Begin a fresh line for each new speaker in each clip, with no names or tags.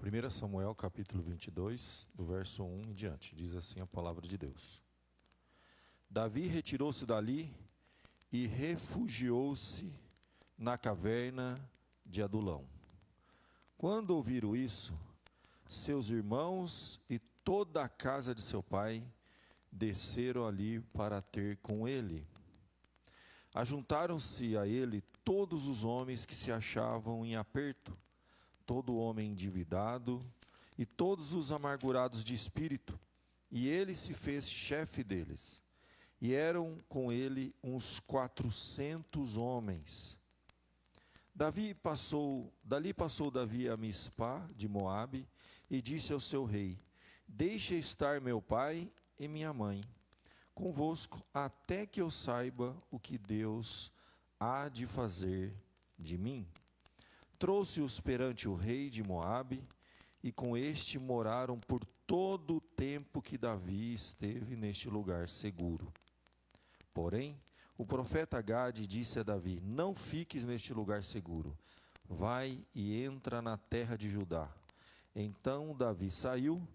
1 Samuel capítulo 22, do verso 1 em diante, diz assim a palavra de Deus. Davi retirou-se dali e refugiou-se na caverna de Adulão. Quando ouviram isso, seus irmãos e toda a casa de seu pai desceram ali para ter com ele. Ajuntaram-se a ele todos os homens que se achavam em aperto, todo homem endividado e todos os amargurados de espírito, e ele se fez chefe deles. E eram com ele uns 400 homens. Dali passou Davi a Mispá de Moabe e disse ao seu rei: deixe estar meu pai e minha mãe convosco, até que eu saiba o que Deus há de fazer de mim. Trouxe-os perante o rei de Moabe, e com este moraram por todo o tempo que Davi esteve neste lugar seguro. Porém, o profeta Gade disse a Davi: não fiques neste lugar seguro, vai e entra na terra de Judá. Então Davi saiu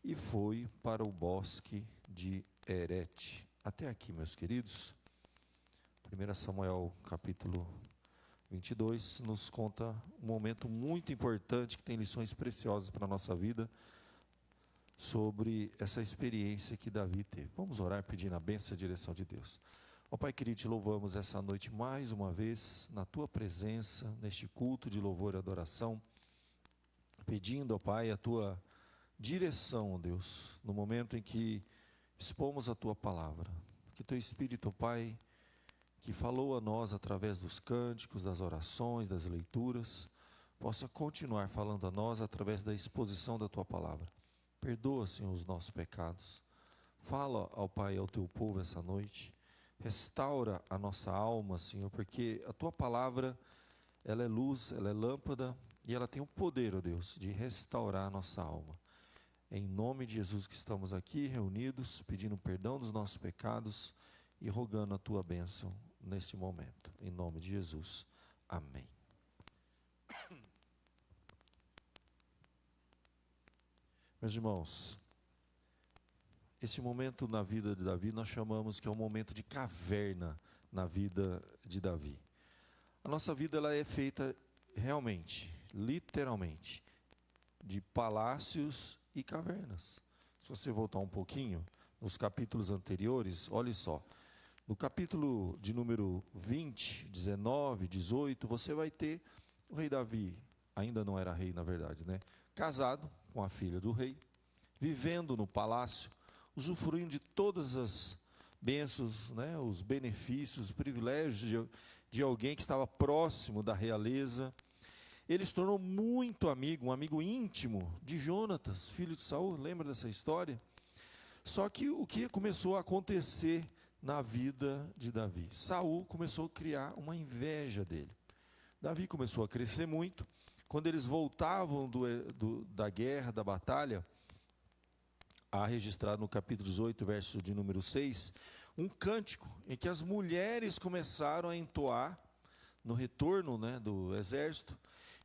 e foi para o bosque de Herete. Até aqui, meus queridos. 1 Samuel capítulo 22 nos conta um momento muito importante que tem lições preciosas para a nossa vida sobre essa experiência que Davi teve. Vamos orar pedindo a bênção e a direção de Deus. Ó Pai querido, te louvamos essa noite mais uma vez na Tua presença, neste culto de louvor e adoração, pedindo, ó Pai, a Tua direção, ó Deus, no momento em que expomos a Tua palavra. Que Teu Espírito, ó Pai, que falou a nós através dos cânticos, das orações, das leituras, possa continuar falando a nós através da exposição da Tua palavra. Perdoa, Senhor, os nossos pecados. Fala, ó Pai, ao Teu povo essa noite. Restaura a nossa alma, Senhor, porque a Tua palavra, ela é luz, ela é lâmpada e ela tem o poder, ó Deus, de restaurar a nossa alma. É em nome de Jesus que estamos aqui reunidos, pedindo perdão dos nossos pecados e rogando a Tua bênção neste momento. Em nome de Jesus. Amém. Meus irmãos, esse momento na vida de Davi nós chamamos que é um momento de caverna na vida de Davi. A nossa vida ela é feita realmente, literalmente, de palácios e cavernas. Se você voltar um pouquinho nos capítulos anteriores, olhe só. No capítulo de número 20, 19, 18, você vai ter o rei Davi, ainda não era rei na verdade, né? Casado com a filha do rei, vivendo no palácio, usufruindo de todas as bênçãos, né? Os benefícios, os privilégios de alguém que estava próximo da realeza. Ele se tornou muito amigo, um amigo íntimo de Jonatas, filho de Saul, lembra dessa história? Só que o que começou a acontecer na vida de Davi? Saul começou a criar uma inveja dele. Davi começou a crescer muito. Quando eles voltavam da guerra, da batalha, há registrado no capítulo 18, verso de número 6, um cântico em que as mulheres começaram a entoar no retorno, né, do exército,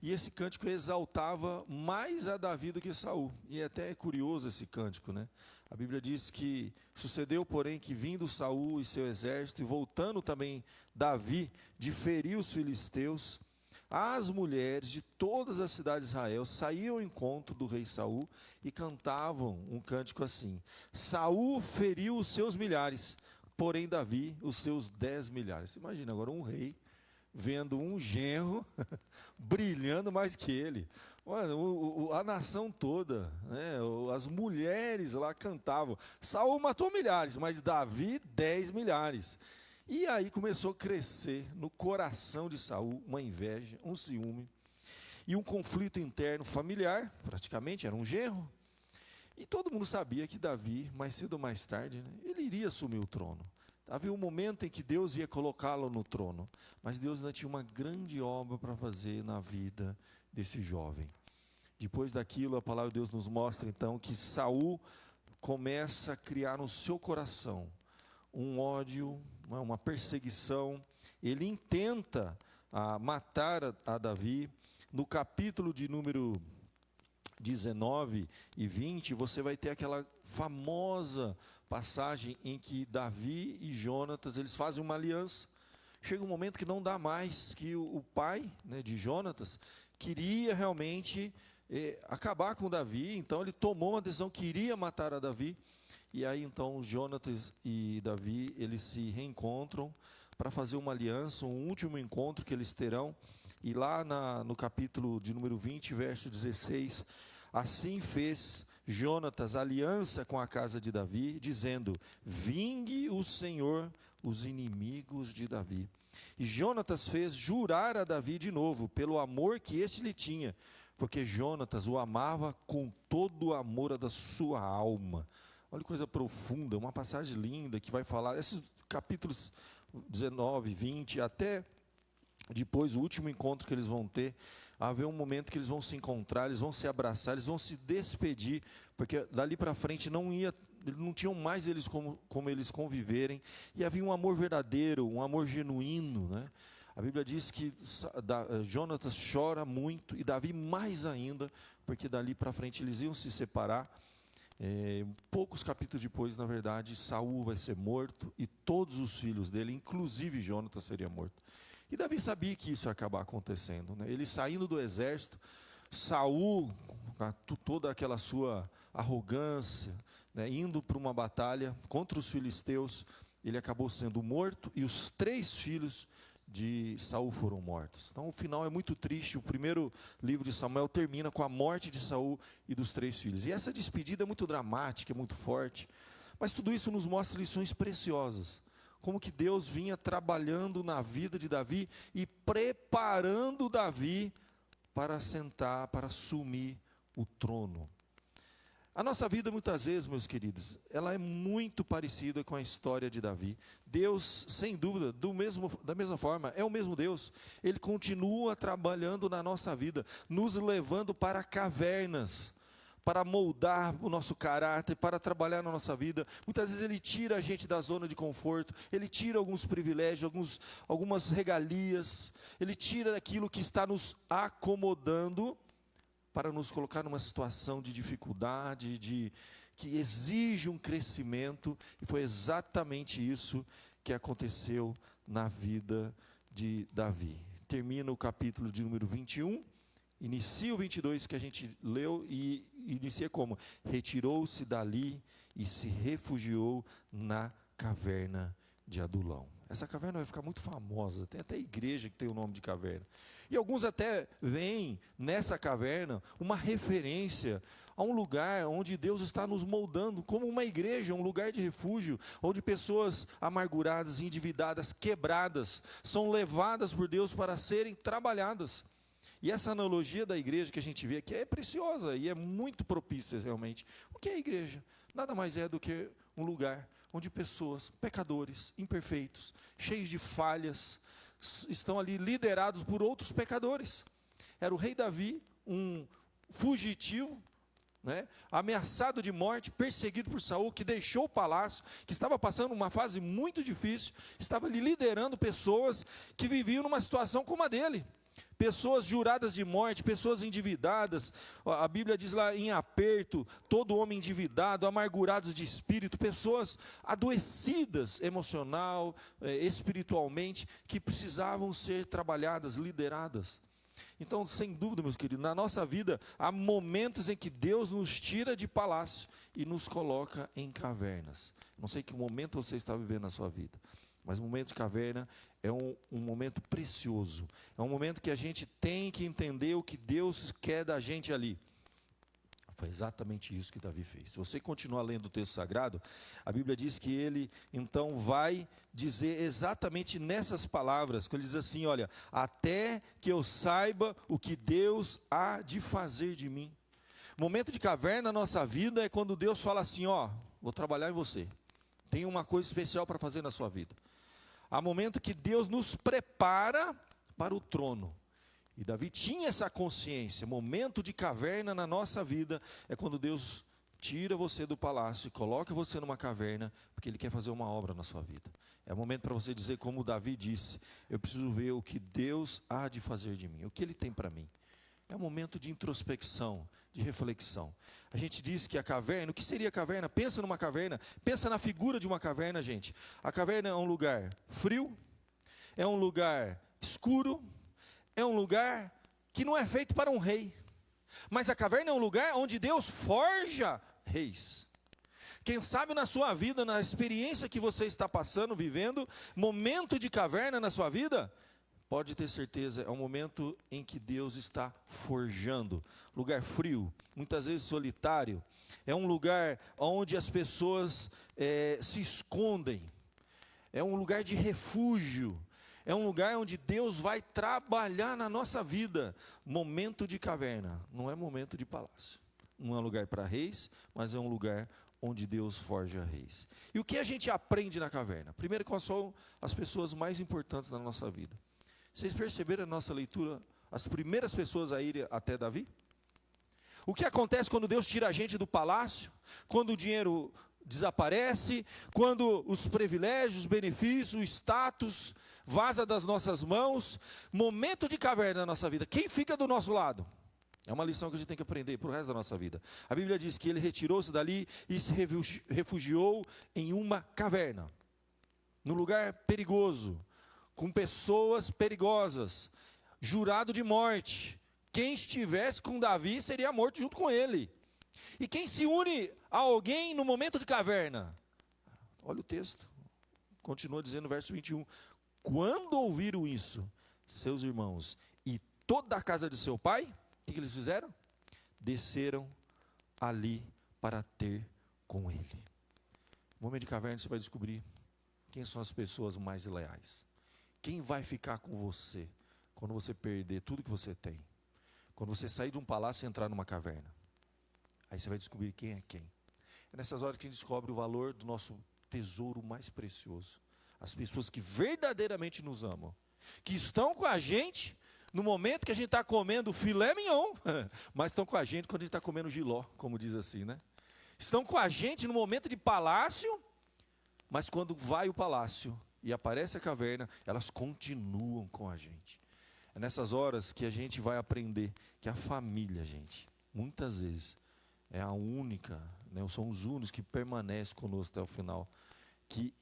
e esse cântico exaltava mais a Davi do que Saul. E até é curioso esse cântico, né? A Bíblia diz que sucedeu, porém, que vindo Saul e seu exército, e voltando também Davi de ferir os filisteus, as mulheres de todas as cidades de Israel saíam ao encontro do rei Saul e cantavam um cântico assim: Saul feriu os seus milhares, porém Davi os seus 10 milhares. Imagina agora um rei vendo um genro brilhando mais que ele. Mano, a nação toda, né, as mulheres lá cantavam. Saul matou milhares, mas Davi 10 milhares. E aí começou a crescer no coração de Saul uma inveja, um ciúme e um conflito interno familiar, praticamente era um genro. E todo mundo sabia que Davi, mais cedo ou mais tarde, né, ele iria assumir o trono. Havia um momento em que Deus ia colocá-lo no trono, mas Deus ainda tinha uma grande obra para fazer na vida desse jovem. Depois daquilo, a palavra de Deus nos mostra então que Saul começa a criar no seu coração um ódio, uma perseguição. Ele intenta matar a Davi. No capítulo de número 19 e 20, você vai ter aquela famosa passagem em que Davi e Jonatas, eles fazem uma aliança. Chega um momento que não dá mais, que o pai, né, de Jonatas queria realmente acabar com Davi, então ele tomou uma decisão, queria matar a Davi. E aí então Jonatas e Davi, eles se reencontram para fazer uma aliança, um último encontro que eles terão. E lá no capítulo de número 20, verso 16, assim fez Jonatas aliança com a casa de Davi, dizendo: vingue o Senhor os inimigos de Davi. E Jonatas fez jurar a Davi de novo, pelo amor que este lhe tinha, porque Jonatas o amava com todo o amor da sua alma. Olha que coisa profunda, uma passagem linda que vai falar, esses capítulos 19, 20, até depois o último encontro que eles vão ter, haver um momento que eles vão se encontrar, eles vão se abraçar, eles vão se despedir, porque dali para frente não tinham mais eles como eles conviverem, e havia um amor verdadeiro, um amor genuíno, né? A Bíblia diz que Jonatas chora muito, e Davi mais ainda, porque dali para frente eles iam se separar. Poucos capítulos depois, na verdade, Saul vai ser morto, e todos os filhos dele, inclusive Jonatas, seria morto. E Davi sabia que isso ia acabar acontecendo, né? Ele saindo do exército, Saul, com toda aquela sua arrogância, né, indo para uma batalha contra os filisteus, ele acabou sendo morto, e os 3 filhos de Saul foram mortos. Então o final é muito triste. O primeiro livro de Samuel termina com a morte de Saul e dos 3 filhos. E essa despedida é muito dramática, é muito forte. Mas tudo isso nos mostra lições preciosas. Como que Deus vinha trabalhando na vida de Davi e preparando Davi para assentar, para assumir o trono. A nossa vida, muitas vezes, meus queridos, ela é muito parecida com a história de Davi. Deus, sem dúvida, da mesma forma, é o mesmo Deus. Ele continua trabalhando na nossa vida, nos levando para cavernas, para moldar o nosso caráter, para trabalhar na nossa vida. Muitas vezes Ele tira a gente da zona de conforto, Ele tira alguns privilégios, algumas regalias, Ele tira daquilo que está nos acomodando, para nos colocar numa situação de dificuldade, que exige um crescimento, e foi exatamente isso que aconteceu na vida de Davi. Termina o capítulo de número 21, inicia o 22 que a gente leu, e inicia como? Retirou-se dali e se refugiou na caverna de Adulão. Essa caverna vai ficar muito famosa, tem até igreja que tem o nome de caverna. E alguns até veem nessa caverna uma referência a um lugar onde Deus está nos moldando, como uma igreja, um lugar de refúgio, onde pessoas amarguradas, endividadas, quebradas, são levadas por Deus para serem trabalhadas. E essa analogia da igreja que a gente vê aqui é preciosa e é muito propícia realmente. O que é a igreja? Nada mais é do que um lugar onde pessoas, pecadores, imperfeitos, cheios de falhas, estão ali liderados por outros pecadores. Era o rei Davi, um fugitivo, né, ameaçado de morte, perseguido por Saul, que deixou o palácio, que estava passando uma fase muito difícil, estava ali liderando pessoas que viviam numa situação como a dele. Pessoas juradas de morte, pessoas endividadas, a Bíblia diz lá em aperto, todo homem endividado, amargurados de espírito, pessoas adoecidas emocional, espiritualmente, que precisavam ser trabalhadas, lideradas. Então, sem dúvida, meus queridos, na nossa vida, há momentos em que Deus nos tira de palácio e nos coloca em cavernas. Não sei que momento você está vivendo na sua vida, mas o momento de caverna é um momento precioso. É um momento que a gente tem que entender o que Deus quer da gente ali. Foi exatamente isso que Davi fez. Se você continuar lendo o texto sagrado, a Bíblia diz que ele então vai dizer exatamente nessas palavras, que ele diz assim, olha, até que eu saiba o que Deus há de fazer de mim. Momento de caverna na nossa vida é quando Deus fala assim, ó, vou trabalhar em você. Tem uma coisa especial para fazer na sua vida. Há momento que Deus nos prepara para o trono. E Davi tinha essa consciência. Momento de caverna na nossa vida é quando Deus tira você do palácio e coloca você numa caverna, porque Ele quer fazer uma obra na sua vida. É o momento para você dizer, como Davi disse, eu preciso ver o que Deus há de fazer de mim, o que Ele tem para mim. É um momento de introspecção, de reflexão. A gente diz que a caverna, o que seria a caverna? Pensa numa caverna, pensa na figura de uma caverna, gente. A caverna é um lugar frio, é um lugar escuro, é um lugar que não é feito para um rei. Mas a caverna é um lugar onde Deus forja reis. Quem sabe na sua vida, na experiência que você está passando, vivendo, momento de caverna na sua vida, pode ter certeza, é um momento em que Deus está forjando. Lugar frio, muitas vezes solitário, é um lugar onde as pessoas se escondem, é um lugar de refúgio, é um lugar onde Deus vai trabalhar na nossa vida. Momento de caverna, não é momento de palácio, não é um lugar para reis, mas é um lugar onde Deus forja reis. E o que a gente aprende na caverna? Primeiro, quais são as pessoas mais importantes na nossa vida? Vocês perceberam na nossa leitura as primeiras pessoas a irem até Davi? O que acontece quando Deus tira a gente do palácio? Quando o dinheiro desaparece? Quando os privilégios, os benefícios, o status vaza das nossas mãos? Momento de caverna na nossa vida. Quem fica do nosso lado? É uma lição que a gente tem que aprender para o resto da nossa vida. A Bíblia diz que ele retirou-se dali e se refugiou em uma caverna, num lugar perigoso, com pessoas perigosas, jurado de morte. Quem estivesse com Davi seria morto junto com ele. E quem se une a alguém no momento de caverna? Olha o texto, continua dizendo no verso 21. Quando ouviram isso, seus irmãos e toda a casa de seu pai, o que eles fizeram? Desceram ali para ter com ele. No momento de caverna você vai descobrir quem são as pessoas mais leais. Quem vai ficar com você quando você perder tudo que você tem? Quando você sair de um palácio e entrar numa caverna. Aí você vai descobrir quem é quem. É nessas horas que a gente descobre o valor do nosso tesouro mais precioso. As pessoas que verdadeiramente nos amam. Que estão com a gente no momento que a gente está comendo filé mignon. Mas estão com a gente quando a gente está comendo jiló, como diz assim, né? Estão com a gente no momento de palácio. Mas quando vai o palácio e aparece a caverna, elas continuam com a gente. É nessas horas que a gente vai aprender que a família, gente, muitas vezes é a única, né, são os únicos que permanecem conosco até o final, que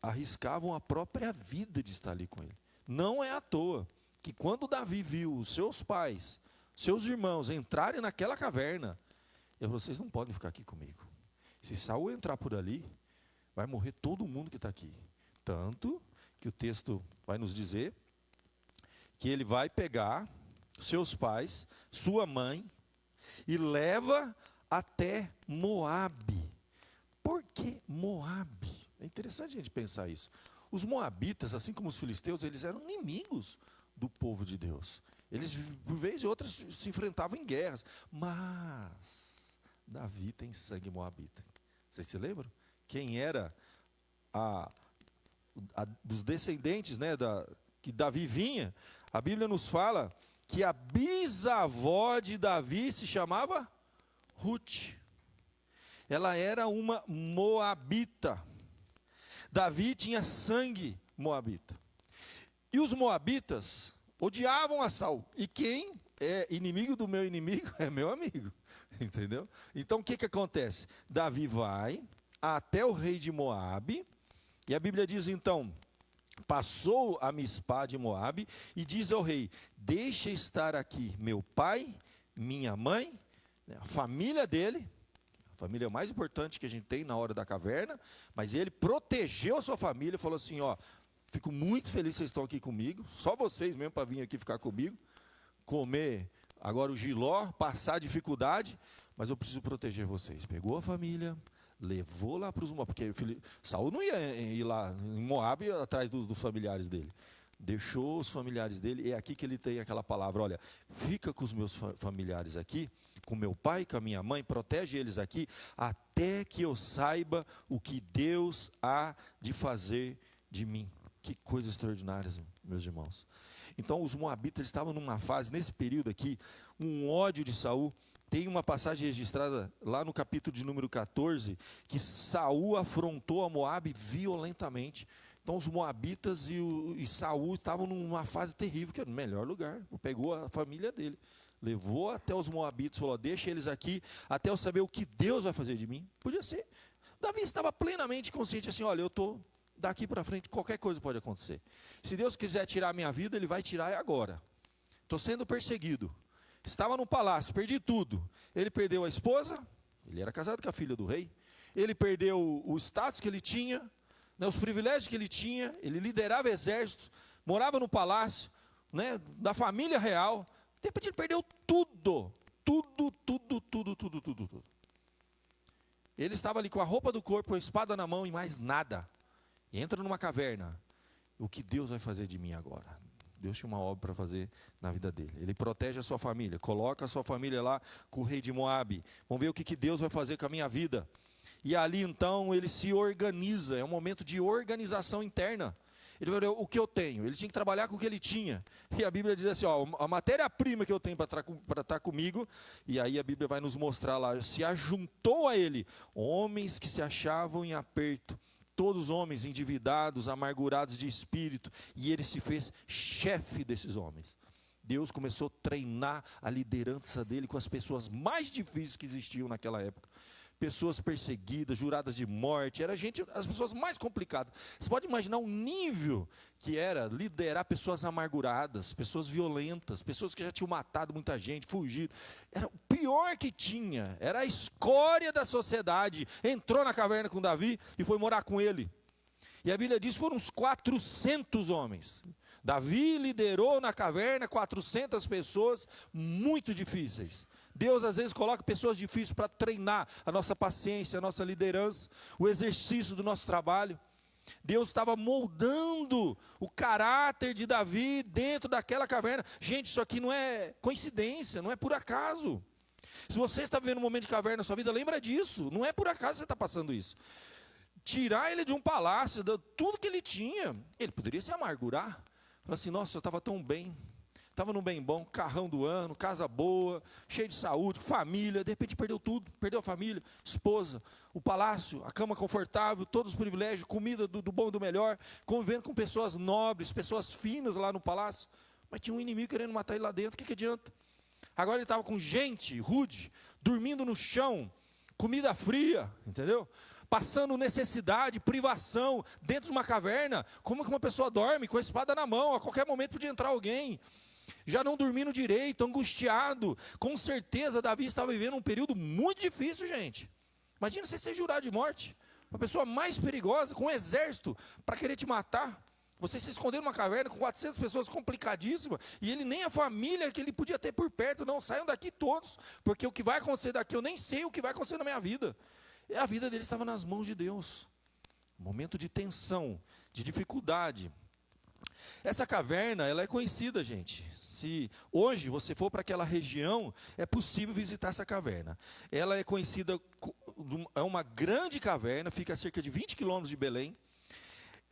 arriscavam a própria vida de estar ali com ele. Não é à toa que quando Davi viu os seus pais, seus irmãos entrarem naquela caverna, ele falou, vocês não podem ficar aqui comigo. Se Saul entrar por ali, vai morrer todo mundo que está aqui. Tanto que o texto vai nos dizer que ele vai pegar seus pais, sua mãe, e leva até Moabe. Por que Moabe? É interessante a gente pensar isso. Os moabitas, assim como os filisteus, eles eram inimigos do povo de Deus. Eles, por vez e outras, se enfrentavam em guerras. Mas Davi tem sangue moabita. Vocês se lembram? Quem era dos descendentes, né, que Davi vinha? A Bíblia nos fala que a bisavó de Davi se chamava Ruth. Ela era uma moabita. Davi tinha sangue moabita. E os moabitas odiavam a Saul. E quem é inimigo do meu inimigo é meu amigo. Entendeu? Então o que acontece? Davi vai até o rei de Moabe. E a Bíblia diz então, passou a Mispá de Moabe e diz ao rei, deixa estar aqui meu pai, minha mãe, a família dele. A família mais importante que a gente tem na hora da caverna, mas ele protegeu a sua família, falou assim, ó, fico muito feliz que vocês estão aqui comigo, só vocês mesmo para vir aqui ficar comigo, comer agora o jiló, passar dificuldade, mas eu preciso proteger vocês. Pegou a família, levou lá para os Moab, porque Saul não ia ir lá em Moab atrás dos familiares dele. Deixou os familiares dele, é aqui que ele tem aquela palavra, olha, fica com os meus familiares aqui, com meu pai, com a minha mãe, protege eles aqui, até que eu saiba o que Deus há de fazer de mim. Que coisa extraordinária, meus irmãos. Então os moabitas estavam numa fase, nesse período aqui, um ódio de Saul. Tem uma passagem registrada lá no capítulo de número 14, que Saul afrontou a Moabe violentamente. Então os moabitas e Saul estavam numa fase terrível, que era o melhor lugar. Pegou a família dele, levou até os moabitas, falou: deixa eles aqui até eu saber o que Deus vai fazer de mim. Podia ser. Davi estava plenamente consciente assim: olha, eu estou daqui para frente, qualquer coisa pode acontecer. Se Deus quiser tirar a minha vida, Ele vai tirar agora. Estou sendo perseguido. Estava no palácio, perdi tudo. Ele perdeu a esposa, ele era casado com a filha do rei. Ele perdeu o status que ele tinha, né, os privilégios que ele tinha. Ele liderava exércitos, morava no palácio, né, da família real. De repente ele perdeu tudo. Tudo. Ele estava ali com a roupa do corpo, a espada na mão e mais nada. E entra numa caverna. O que Deus vai fazer de mim agora? Deus tinha uma obra para fazer na vida dele. Ele protege a sua família, coloca a sua família lá com o rei de Moabe. Vamos ver o que Deus vai fazer com a minha vida. E ali então ele se organiza, é um momento de organização interna. Ele vai ver o que eu tenho, ele tinha que trabalhar com o que ele tinha. E a Bíblia diz assim, ó, a matéria-prima que eu tenho para estar comigo, e aí a Bíblia vai nos mostrar lá, se ajuntou a ele homens que se achavam em aperto, todos homens endividados, amargurados de espírito, e ele se fez chefe desses homens. Deus começou a treinar a liderança dele com as pessoas mais difíceis que existiam naquela época. Pessoas perseguidas, juradas de morte, era as pessoas mais complicadas. Você pode imaginar o nível que era liderar pessoas amarguradas, pessoas violentas, pessoas que já tinham matado muita gente, fugido. Era o pior que tinha, era a escória da sociedade. Entrou na caverna com Davi e foi morar com ele. E a Bíblia diz que foram uns 400 homens. Davi liderou na caverna 400 pessoas muito difíceis. Deus às vezes coloca pessoas difíceis para treinar a nossa paciência, a nossa liderança, o exercício do nosso trabalho. Deus estava moldando o caráter de Davi dentro daquela caverna. Gente, isso aqui não é coincidência, não é por acaso. Se você está vivendo um momento de caverna na sua vida, lembra disso. Não é por acaso que você está passando isso. Tirar ele de um palácio, de tudo que ele tinha, ele poderia se amargurar. Falar assim, nossa, eu estava tão bem. Estava num bem bom, carrão do ano, casa boa, cheio de saúde, família, de repente perdeu tudo, perdeu a família, esposa, o palácio, a cama confortável, todos os privilégios, comida do bom e do melhor, convivendo com pessoas nobres, pessoas finas lá no palácio, mas tinha um inimigo querendo matar ele lá dentro, o que adianta? Agora ele estava com gente rude, dormindo no chão, comida fria, entendeu? Passando necessidade, privação, dentro de uma caverna. Como que uma pessoa dorme com a espada na mão? A qualquer momento podia entrar alguém. Já não dormindo direito, angustiado. Com certeza Davi estava vivendo um período muito difícil, gente. Imagina você ser jurado de morte. Uma pessoa mais perigosa, com um exército para querer te matar. Você se esconder numa caverna com 400 pessoas, complicadíssima. E ele nem a família que ele podia ter por perto. Não, saiam daqui todos. Porque o que vai acontecer daqui, eu nem sei o que vai acontecer na minha vida. E a vida dele estava nas mãos de Deus. Momento de tensão, de dificuldade. Essa caverna, ela é conhecida, gente. Se hoje você for para aquela região, é possível visitar essa caverna. Ela é conhecida, é uma grande caverna, fica a cerca de 20 quilômetros de Belém.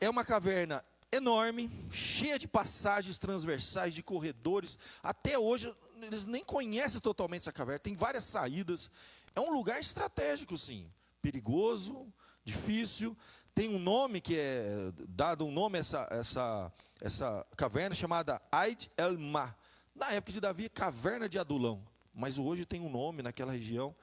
É uma caverna enorme, cheia de passagens transversais, de corredores. Até hoje, eles nem conhecem totalmente essa caverna, tem várias saídas. É um lugar estratégico, sim. Perigoso, difícil. Tem um nome que é dado um nome a essa caverna chamada Aid el-Ma. Na época de Davi, Caverna de Adulão. Mas hoje tem um nome naquela região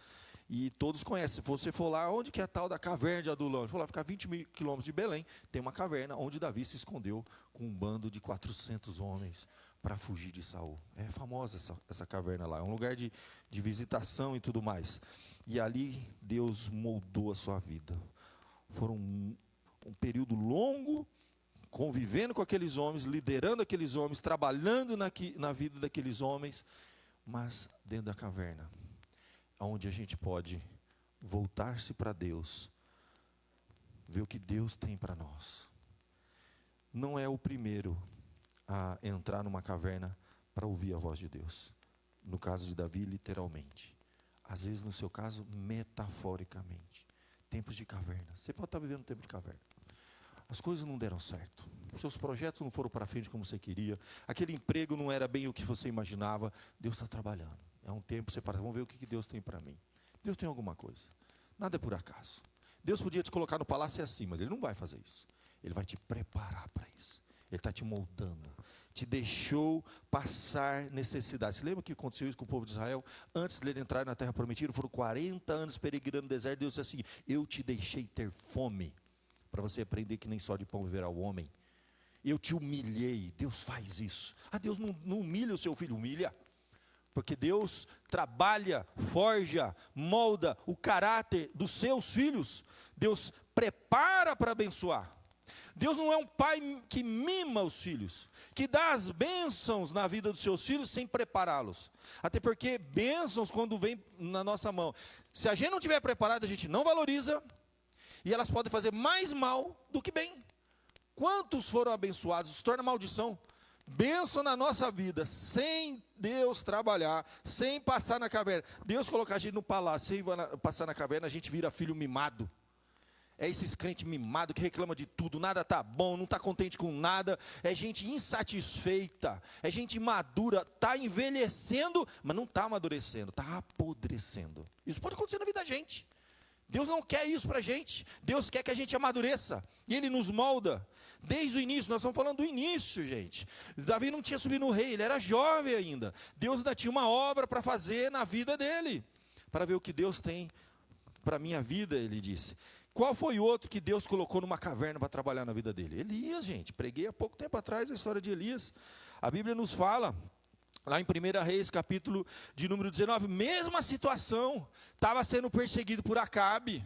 e todos conhecem. Se você for lá, onde que é a tal da Caverna de Adulão? Ele falou, lá, fica a 20 quilômetros de Belém, tem uma caverna onde Davi se escondeu com um bando de 400 homens para fugir de Saul. É famosa essa caverna lá, é um lugar de visitação e tudo mais. E ali Deus moldou a sua vida. Foram um período longo, convivendo com aqueles homens, liderando aqueles homens, trabalhando na vida daqueles homens, mas dentro da caverna, onde a gente pode voltar-se para Deus, ver o que Deus tem para nós. Não é o primeiro a entrar numa caverna para ouvir a voz de Deus. No caso de Davi, literalmente. Às vezes, no seu caso, metaforicamente. Tempos de caverna. Você pode estar vivendo um tempo de caverna. As coisas não deram certo. Os seus projetos não foram para frente como você queria. Aquele emprego não era bem o que você imaginava. Deus está trabalhando. É um tempo separado. Vamos ver o que Deus tem para mim. Deus tem alguma coisa. Nada é por acaso. Deus podia te colocar no palácio assim, mas Ele não vai fazer isso. Ele vai te preparar para isso. Ele está te moldando. Te deixou passar necessidade. Você lembra que aconteceu isso com o povo de Israel? Antes de ele entrar na terra prometida, foram 40 anos peregrinando no deserto. Deus disse assim: eu te deixei ter fome, para você aprender que nem só de pão viverá o homem. Eu te humilhei. Deus faz isso. Deus não humilha o seu filho, humilha. Porque Deus trabalha, forja, molda o caráter dos seus filhos. Deus prepara para abençoar. Deus não é um pai que mima os filhos, que dá as bênçãos na vida dos seus filhos sem prepará-los. Até porque bênçãos, quando vem na nossa mão, se a gente não tiver preparado, a gente não valoriza, e elas podem fazer mais mal do que bem. Quantos foram abençoados? Se torna maldição. Bênção na nossa vida, sem Deus trabalhar, sem passar na caverna. Deus colocar a gente no palácio, sem passar na caverna, a gente vira filho mimado. É esses crentes mimados que reclamam de tudo, nada está bom, não está contente com nada, é gente insatisfeita, é gente madura, está envelhecendo, mas não está amadurecendo, está apodrecendo. Isso pode acontecer na vida da gente. Deus não quer isso para a gente, Deus quer que a gente amadureça, e Ele nos molda. Desde o início, nós estamos falando do início, gente. Davi não tinha subido no rei, ele era jovem ainda. Deus ainda tinha uma obra para fazer na vida dele, para ver o que Deus tem para a minha vida, ele disse. Qual foi o outro que Deus colocou numa caverna para trabalhar na vida dele? Elias, gente. Preguei há pouco tempo atrás a história de Elias. A Bíblia nos fala, lá em 1 Reis, capítulo de número 19, mesma situação, estava sendo perseguido por Acabe.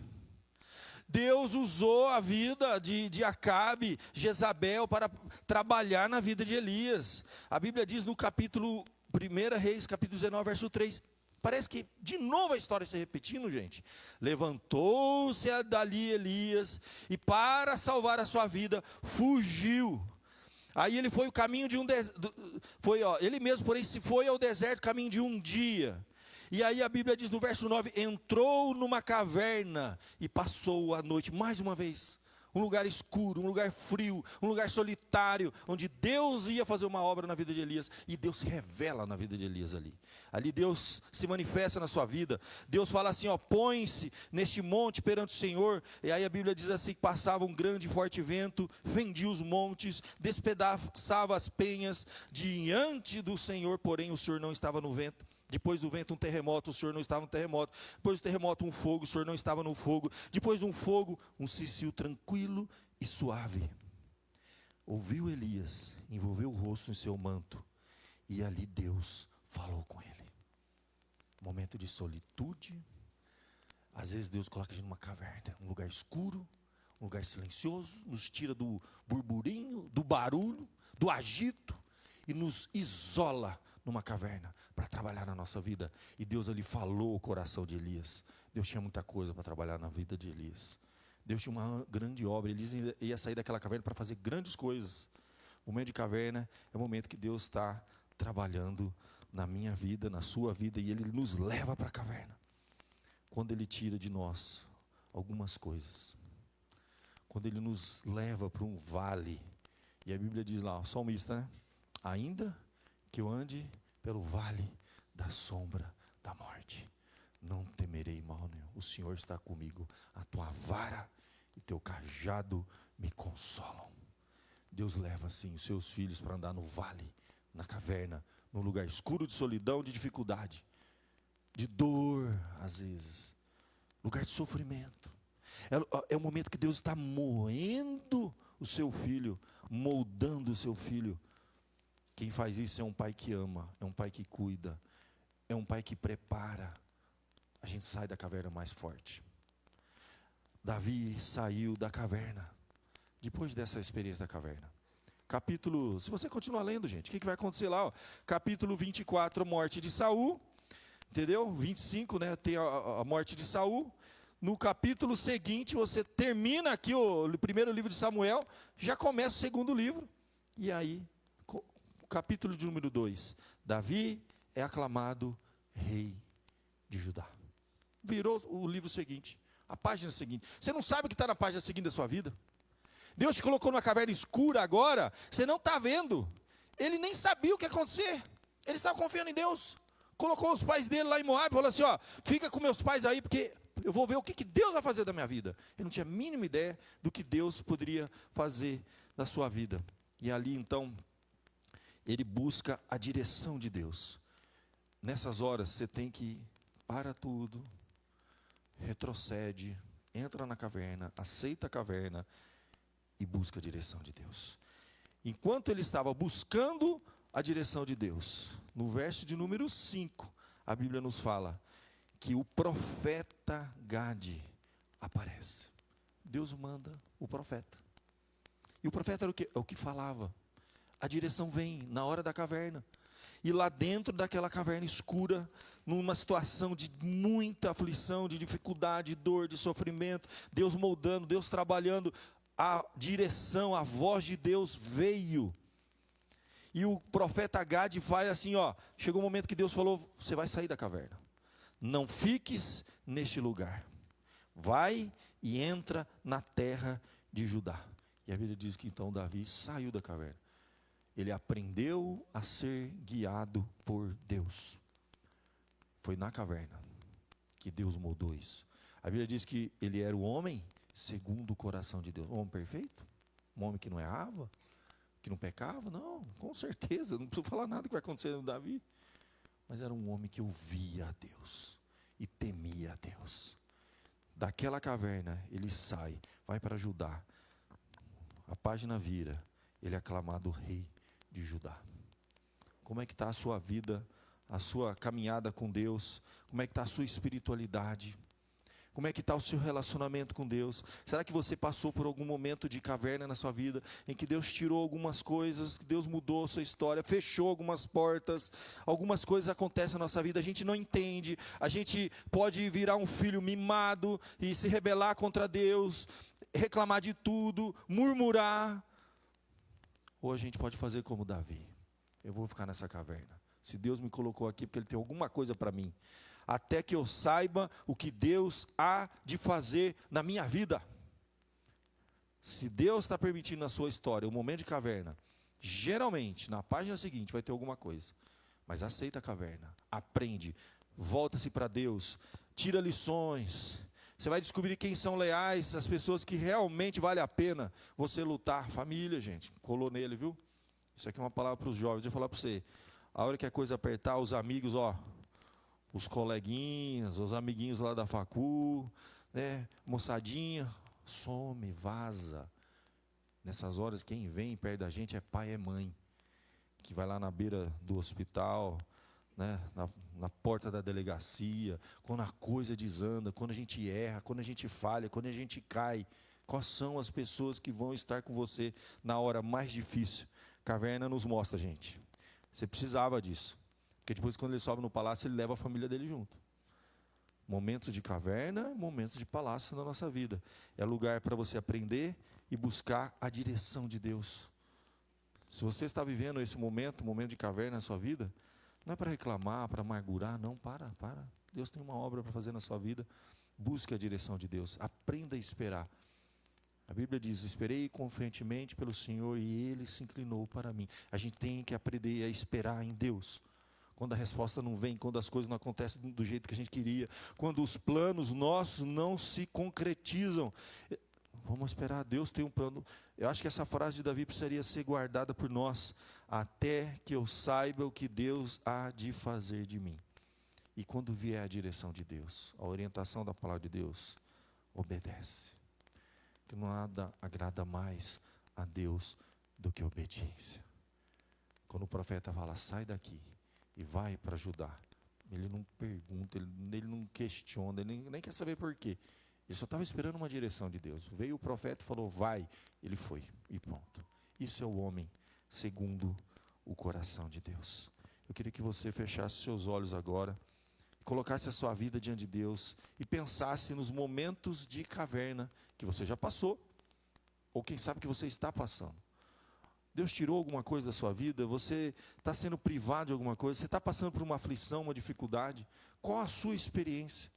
Deus usou a vida de Acabe, Jezabel, para trabalhar na vida de Elias. A Bíblia diz no capítulo 1 Reis, capítulo 19, verso 3, parece que de novo a história se repetindo, gente. Levantou-se dali Elias e para salvar a sua vida, fugiu. Aí ele foi o caminho de um deserto, ele mesmo, porém, se foi ao deserto, caminho de um dia. E aí a Bíblia diz no verso 9, entrou numa caverna e passou a noite, mais uma vez. Um lugar escuro, um lugar frio, um lugar solitário, onde Deus ia fazer uma obra na vida de Elias, e Deus se revela na vida de Elias ali. Ali Deus se manifesta na sua vida. Deus fala assim, põe-se neste monte perante o Senhor. E aí a Bíblia diz assim, que passava um grande e forte vento, fendia os montes, despedaçava as penhas, diante do Senhor, porém o Senhor não estava no vento. Depois do vento um terremoto, o Senhor não estava no terremoto. Depois do terremoto um fogo, o Senhor não estava no fogo. Depois de um fogo, um cicio tranquilo e suave. Ouviu Elias, envolveu o rosto em seu manto, e ali Deus falou com ele. Momento de solitude. Às vezes Deus coloca a gente numa caverna, um lugar escuro, um lugar silencioso, nos tira do burburinho, do barulho, do agito, e nos isola numa caverna, para trabalhar na nossa vida. E Deus ali falou o coração de Elias. Deus tinha muita coisa para trabalhar na vida de Elias. Deus tinha uma grande obra. Elias ia sair daquela caverna para fazer grandes coisas. O momento de caverna é o momento que Deus está trabalhando na minha vida, na sua vida, e Ele nos leva para a caverna. Quando Ele tira de nós algumas coisas. Quando Ele nos leva para um vale. E a Bíblia diz lá, o salmista, né? Ainda que eu ande pelo vale da sombra da morte, não temerei mal nenhum. O Senhor está comigo, a tua vara e teu cajado me consolam. Deus leva assim os seus filhos para andar no vale, na caverna, num lugar escuro de solidão, de dificuldade, de dor às vezes, lugar de sofrimento. É o momento que Deus está moendo o seu filho, moldando o seu filho. Quem faz isso é um pai que ama, é um pai que cuida, é um pai que prepara. A gente sai da caverna mais forte. Davi saiu da caverna, depois dessa experiência da caverna. Capítulo, se você continuar lendo, gente, o que vai acontecer lá? Capítulo 24, morte de Saul, entendeu? 25, né, tem a morte de Saul. No capítulo seguinte, você termina aqui o primeiro livro de Samuel, já começa o segundo livro, e aí... Capítulo de número 2, Davi é aclamado rei de Judá. Virou o livro seguinte, a página seguinte. Você não sabe o que está na página seguinte da sua vida? Deus te colocou numa caverna escura agora, você não está vendo. Ele nem sabia o que ia acontecer. Ele estava confiando em Deus. Colocou os pais dele lá em Moab, falou assim, fica com meus pais aí, porque eu vou ver o que Deus vai fazer da minha vida. Ele não tinha a mínima ideia do que Deus poderia fazer da sua vida. E ali então, ele busca a direção de Deus. Nessas horas você tem que para tudo, retrocede, entra na caverna, aceita a caverna e busca a direção de Deus. Enquanto ele estava buscando a direção de Deus, no verso de número 5, a Bíblia nos fala que o profeta Gade aparece. Deus manda o profeta. E o profeta era o que falava. A direção vem na hora da caverna. E lá dentro daquela caverna escura, numa situação de muita aflição, de dificuldade, dor, de sofrimento, Deus moldando, Deus trabalhando, a direção, a voz de Deus veio. E o profeta Gade vai assim, chegou um momento que Deus falou, você vai sair da caverna. Não fiques neste lugar. Vai e entra na terra de Judá. E a Bíblia diz que então Davi saiu da caverna. Ele aprendeu a ser guiado por Deus. Foi na caverna que Deus moldou isso. A Bíblia diz que ele era o homem segundo o coração de Deus. Um homem perfeito? Um homem que não errava? Que não pecava? Não, com certeza. Não preciso falar nada que vai acontecer no Davi. Mas era um homem que ouvia a Deus e temia a Deus. Daquela caverna ele sai, vai para Judá. A página vira, ele é aclamado rei de Judá. Como é que está a sua vida, a sua caminhada com Deus? Como é que está a sua espiritualidade? Como é que está o seu relacionamento com Deus? Será que você passou por algum momento de caverna na sua vida, em que Deus tirou algumas coisas, que Deus mudou a sua história, fechou algumas portas, algumas coisas acontecem na nossa vida, a gente não entende, a gente pode virar um filho mimado e se rebelar contra Deus, reclamar de tudo, murmurar. Ou a gente pode fazer como Davi, eu vou ficar nessa caverna. Se Deus me colocou aqui, porque Ele tem alguma coisa para mim. Até que eu saiba o que Deus há de fazer na minha vida. Se Deus está permitindo na sua história um momento de caverna, geralmente, na página seguinte, vai ter alguma coisa. Mas aceita a caverna, aprende, volta-se para Deus, tira lições. Você vai descobrir quem são leais, as pessoas que realmente vale a pena você lutar. Família, gente, colou nele, viu? Isso aqui é uma palavra para os jovens. Eu vou falar para você, a hora que a coisa apertar, os amigos, os coleguinhas, os amiguinhos lá da facu, né, moçadinha, some, vaza. Nessas horas, quem vem perto da gente é pai, é mãe, que vai lá na beira do hospital, né, na porta da delegacia, quando a coisa desanda, quando a gente erra, quando a gente falha, quando a gente cai. Quais são as pessoas que vão estar com você na hora mais difícil? Caverna nos mostra, gente. Você precisava disso. Porque depois, quando ele sobe no palácio, ele leva a família dele junto. Momentos de caverna, momentos de palácio na nossa vida. É lugar para você aprender e buscar a direção de Deus. Se você está vivendo esse momento de caverna na sua vida, não é para reclamar, para amargurar, não, para. Deus tem uma obra para fazer na sua vida. Busque a direção de Deus, aprenda a esperar. A Bíblia diz, esperei confiantemente pelo Senhor e Ele se inclinou para mim. A gente tem que aprender a esperar em Deus. Quando a resposta não vem, quando as coisas não acontecem do jeito que a gente queria, quando os planos nossos não se concretizam, vamos esperar, Deus tem um plano. Eu acho que essa frase de Davi precisaria ser guardada por nós, até que eu saiba o que Deus há de fazer de mim. E quando vier a direção de Deus, a orientação da palavra de Deus, obedece. Que nada agrada mais a Deus do que a obediência. Quando o profeta fala, sai daqui e vai para Judá, ele não pergunta, ele não questiona, ele nem quer saber por quê. Ele só estava esperando uma direção de Deus. Veio o profeta e falou, vai. Ele foi e pronto. Isso é o homem segundo o coração de Deus. Eu queria que você fechasse seus olhos agora, colocasse a sua vida diante de Deus e pensasse nos momentos de caverna que você já passou, ou quem sabe que você está passando. Deus tirou alguma coisa da sua vida, você está sendo privado de alguma coisa, você está passando por uma aflição, uma dificuldade. Qual a sua experiência?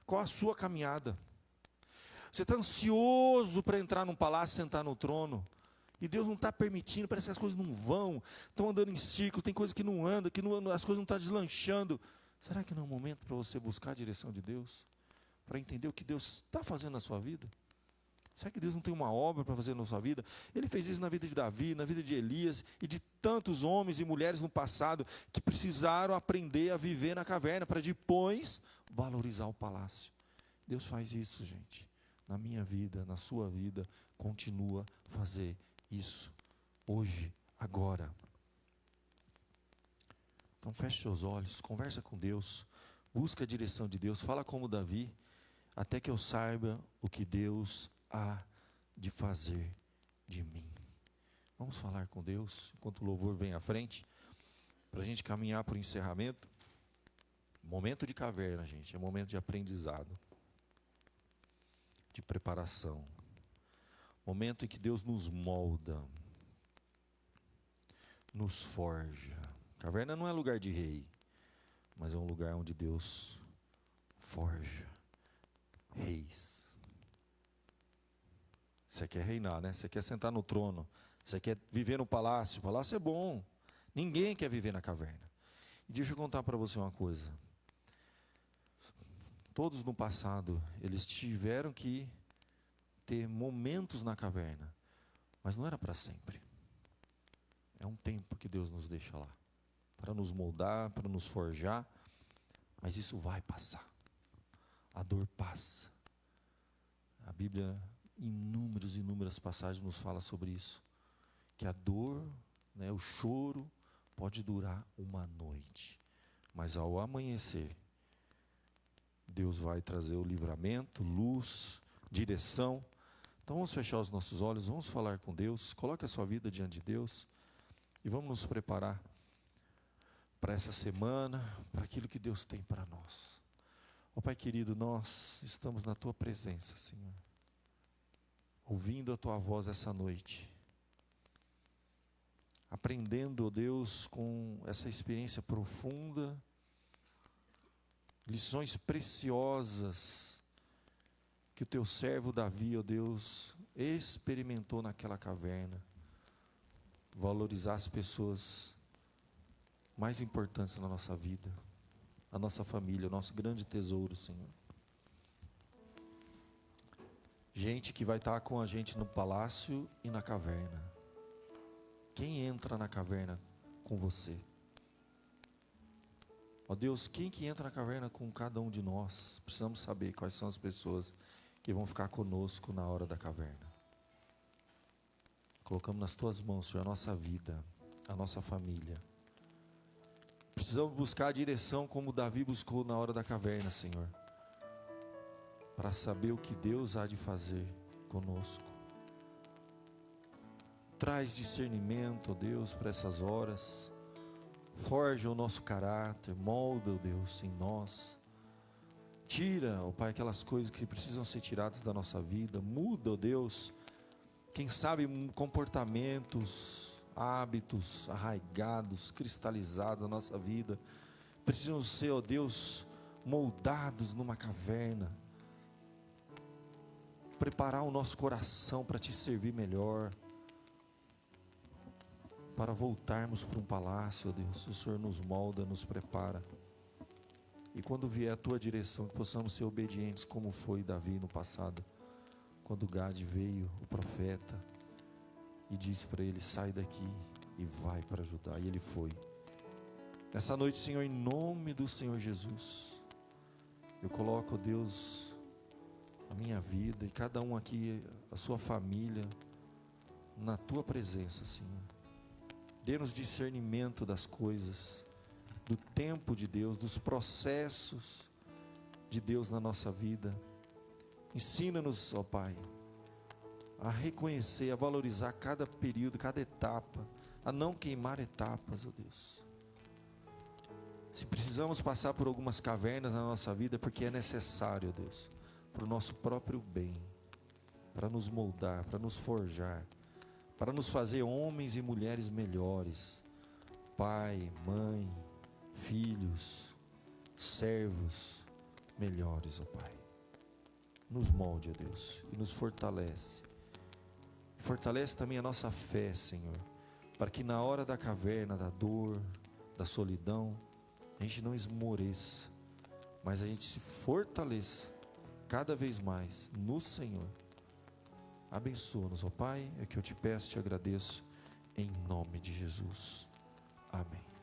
Qual a sua caminhada? Você está ansioso para entrar num palácio, sentar no trono, e Deus não está permitindo, parece que as coisas não vão, estão andando em ciclo, tem coisa que não anda, as coisas não estão deslanchando. Será que não é um momento para você buscar a direção de Deus? para entender o que Deus está fazendo na sua vida? Será que Deus não tem uma obra para fazer na sua vida? Ele fez isso na vida de Davi, na vida de Elias e de tantos homens e mulheres no passado que precisaram aprender a viver na caverna para depois valorizar o palácio. Deus faz isso, gente. Na minha vida, na sua vida, continua a fazer isso. Hoje, agora. Então feche seus olhos, conversa com Deus, busca a direção de Deus, fala como Davi, até que eu saiba o que Deus há de fazer de mim. Vamos falar com Deus, enquanto o louvor vem à frente, para a gente caminhar para o encerramento. Momento de caverna, gente, é momento de aprendizado, de preparação. Momento em que Deus nos molda, nos forja. Caverna não é lugar de rei, mas é um lugar onde Deus forja reis. Você quer reinar, né? Você quer sentar no trono. Você quer viver no palácio. O palácio é bom. Ninguém quer viver na caverna. E deixa eu contar para você uma coisa. Todos no passado, eles tiveram que ter momentos na caverna. Mas não era para sempre. É um tempo que Deus nos deixa lá. Para nos moldar, para nos forjar. Mas isso vai passar. A dor passa. A Bíblia, inúmeras passagens nos fala sobre isso. Que a dor, né, o choro, pode durar uma noite. Mas ao amanhecer, Deus vai trazer o livramento, luz, direção. Então vamos fechar os nossos olhos, vamos falar com Deus. Coloque a sua vida diante de Deus. E vamos nos preparar para essa semana, para aquilo que Deus tem para nós. Ó Pai querido, nós estamos na Tua presença, Senhor. Ouvindo a Tua voz essa noite. Aprendendo, ó Deus, com essa experiência profunda. Lições preciosas que o Teu servo Davi, ó Deus, experimentou naquela caverna. Valorizar as pessoas mais importantes na nossa vida. A nossa família, o nosso grande tesouro, Senhor. Gente que vai estar com a gente no palácio e na caverna. Quem entra na caverna com você? Ó Deus, quem que entra na caverna com cada um de nós? Precisamos saber quais são as pessoas que vão ficar conosco na hora da caverna. Colocamos nas Tuas mãos, Senhor, a nossa vida, a nossa família. Precisamos buscar a direção como Davi buscou na hora da caverna, Senhor. Para saber o que Deus há de fazer conosco. Traz discernimento, ó Deus, para essas horas. Forja o nosso caráter, molda, ó Deus, em nós. Tira, ó Pai, aquelas coisas que precisam ser tiradas da nossa vida. Muda, ó Deus, quem sabe comportamentos, hábitos arraigados, cristalizados na nossa vida, precisam ser, ó Deus, moldados numa caverna. Preparar o nosso coração para Te servir melhor, para voltarmos para um palácio, ó Deus. O Senhor nos molda, nos prepara. E quando vier a Tua direção, que possamos ser obedientes como foi Davi no passado. Quando Gade veio, o profeta, e disse para ele, sai daqui e vai para Judá. E ele foi. Nessa noite, Senhor, em nome do Senhor Jesus, eu coloco, ó Deus, a minha vida e cada um aqui, a sua família, na Tua presença, Senhor. Dê-nos discernimento das coisas, do tempo de Deus, dos processos de Deus na nossa vida. Ensina-nos, ó Pai, a reconhecer, a valorizar cada período, cada etapa, a não queimar etapas, ó Deus. Se precisamos passar por algumas cavernas na nossa vida, porque é necessário, ó Deus, para o nosso próprio bem, para nos moldar, para nos forjar, para nos fazer homens e mulheres melhores, pai, mãe, filhos, servos melhores, ó Pai. Nos molde, ó Deus, e nos fortalece. Fortalece também a nossa fé, Senhor, para que na hora da caverna, da dor, da solidão, a gente não esmoreça, mas a gente se fortaleça cada vez mais no Senhor. Abençoa-nos, ó Pai, é que eu te peço, te agradeço, em nome de Jesus. Amém.